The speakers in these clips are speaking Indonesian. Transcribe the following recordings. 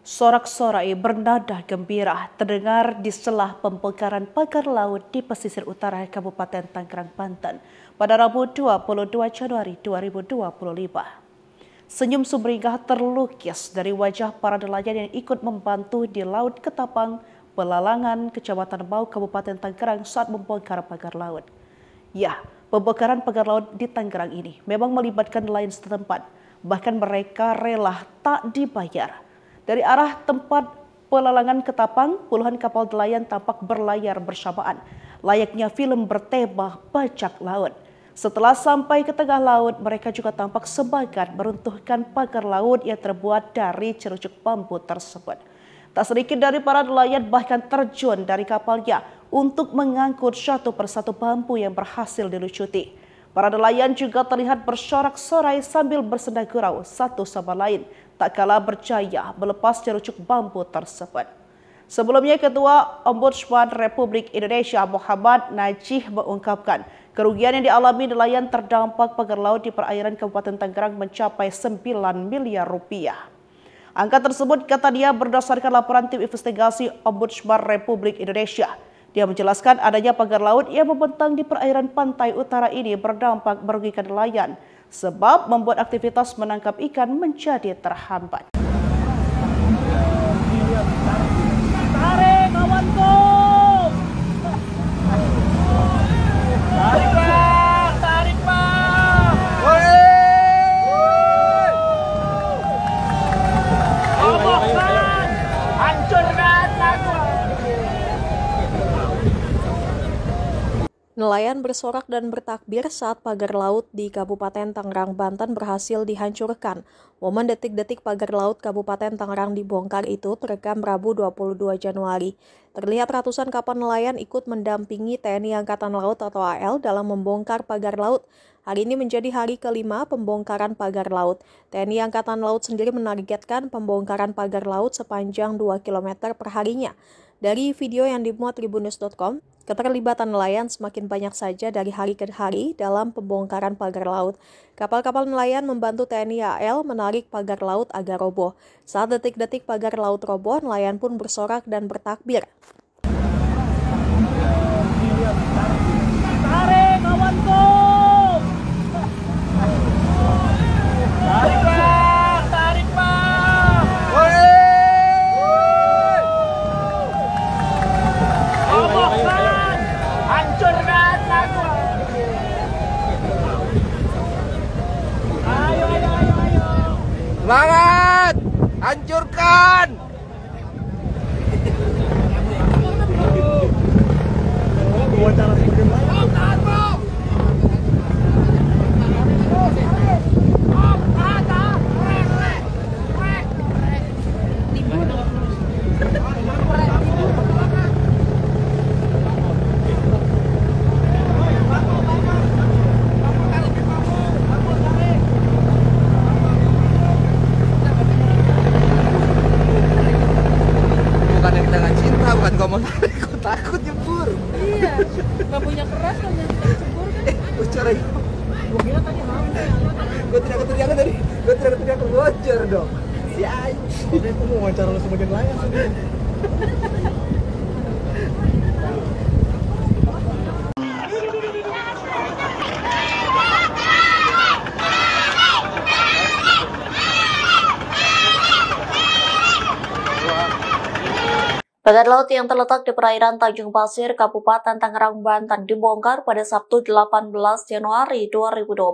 Sorak-sorai bernada gembira terdengar di selah pembongkaran pagar laut di pesisir utara Kabupaten Tangerang, Banten pada Rabu 22 Januari 2025. Senyum sumringah terlukis dari wajah para nelayan yang ikut membantu di Laut Ketapang, Pelalangan, Kecamatan Bau, Kabupaten Tangerang saat membongkar pagar laut. Ya, pembongkaran pagar laut di Tangerang ini memang melibatkan nelayan setempat, bahkan mereka rela tak dibayar. Dari arah tempat Pelalangan Ketapang, puluhan kapal nelayan tampak berlayar bersamaan, layaknya film bertema bajak laut. Setelah sampai ke tengah laut, mereka juga tampak semangat meruntuhkan pagar laut yang terbuat dari cerucuk bambu tersebut. Tak sedikit dari para nelayan bahkan terjun dari kapalnya untuk mengangkut satu persatu bambu yang berhasil dilucuti. Para nelayan juga terlihat bersorak-sorai sambil bersenda gurau satu sama lain, tak kalah berjaya melepas cerucuk bambu tersebut. Sebelumnya, Ketua Ombudsman Republik Indonesia Muhammad Najih mengungkapkan kerugian yang dialami nelayan terdampak pagar laut di perairan Kabupaten Tangerang mencapai 9 miliar rupiah. Angka tersebut, kata dia, berdasarkan laporan tim investigasi Ombudsman Republik Indonesia. Dia menjelaskan adanya pagar laut yang membentang di perairan pantai utara ini berdampak merugikan nelayan, sebab membuat aktivitas menangkap ikan menjadi terhambat. Tarik kawanku! Tarik pak! Tarik pak! Obokkan! Hancurkan lagu! Nelayan bersorak dan bertakbir saat pagar laut di Kabupaten Tangerang, Banten berhasil dihancurkan. Momen detik-detik pagar laut Kabupaten Tangerang dibongkar itu terekam Rabu 22 Januari. Terlihat ratusan kapal nelayan ikut mendampingi TNI Angkatan Laut atau AL dalam membongkar pagar laut. Hari ini menjadi hari kelima pembongkaran pagar laut. TNI Angkatan Laut sendiri menargetkan pembongkaran pagar laut sepanjang 2 km per harinya. Dari video yang dimuat tribunnews.com, keterlibatan nelayan semakin banyak saja dari hari ke hari dalam pembongkaran pagar laut. Kapal-kapal nelayan membantu TNI AL menarik pagar laut agar roboh. Saat detik-detik pagar laut roboh, nelayan pun bersorak dan bertakbir. Tarik kawanku! Tarik pak! Tarik pak! Obokkan! Hancurkan lagu! Ayo! Semangat! Hancurkan! Bukan yang kita nggak cinta, bukan ngomong aku takut nyebur. Iya, bambunya keras kan yang kita cebur kan? Bocor aja. Gue kira tadi hamil. Gue teriak-teriakan tadi. Gue teriak-teriakan bocor dong. Si anjing. Oke, aku mau wawancara lo sebagai nelayan sih. Pagar laut yang terletak di perairan Tanjung Pasir, Kabupaten Tangerang, Banten dibongkar pada Sabtu 18 Januari 2025.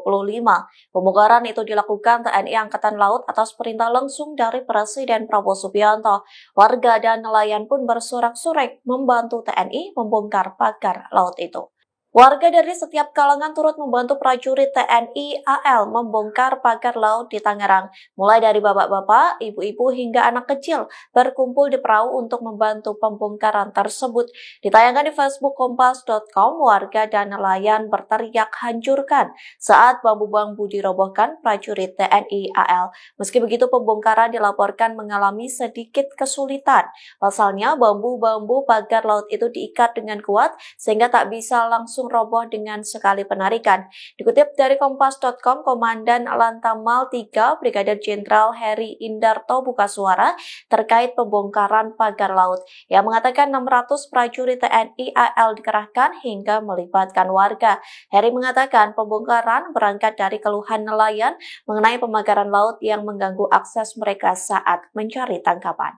Pembongkaran itu dilakukan TNI Angkatan Laut atas perintah langsung dari Presiden Prabowo Subianto. Warga dan nelayan pun bersorak-sorai membantu TNI membongkar pagar laut itu. Warga dari setiap kalangan turut membantu prajurit TNI AL membongkar pagar laut di Tangerang. Mulai dari bapak-bapak, ibu-ibu hingga anak kecil berkumpul di perahu untuk membantu pembongkaran tersebut. Ditayangkan di Facebook Kompas.com, warga dan nelayan berteriak hancurkan saat bambu-bambu dirobohkan prajurit TNI AL. Meski begitu, pembongkaran dilaporkan mengalami sedikit kesulitan. Pasalnya, bambu-bambu pagar laut itu diikat dengan kuat sehingga tak bisa langsung langsung roboh dengan sekali penarikan. Dikutip dari Kompas.com, Komandan Lantamal 3 Brigadir Jenderal Heri Indarto buka suara terkait pembongkaran pagar laut. Ia mengatakan 600 prajurit TNI AL dikerahkan hingga melibatkan warga. Heri mengatakan pembongkaran berangkat dari keluhan nelayan mengenai pemagaran laut yang mengganggu akses mereka saat mencari tangkapan.